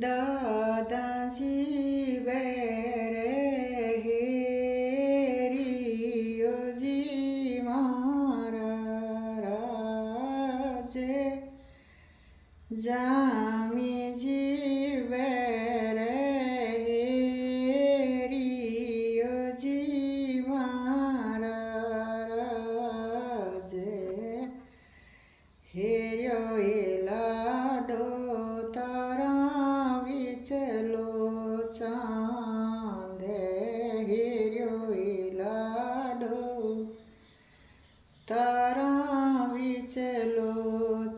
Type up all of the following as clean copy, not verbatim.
દાદાજી બેરે હેરિયોજી મારા રાજે જામીજી બેરે હેરિયોજી મારા રાજે હેર્યો એ લાડો તારા વિચલો ચાંદે હેર્યો એ લાડો તારા વિચલો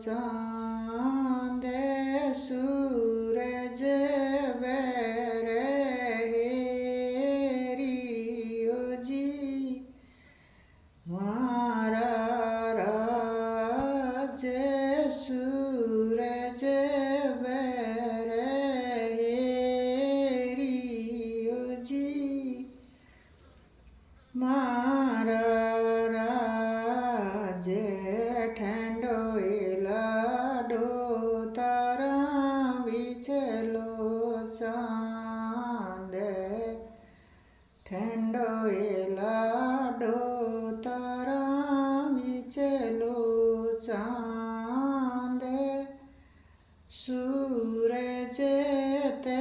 ચાંદે સૂરજ બેરે હેરિયોજી મારા રાજે સૂરજ બેરે હેરિયોજી મારા રાજે ઠંડો એ લાડો તારા વિચલો ચાંદે ઠંડો એ લાડો તારા વિચલો ચાંદ સૂરજ તે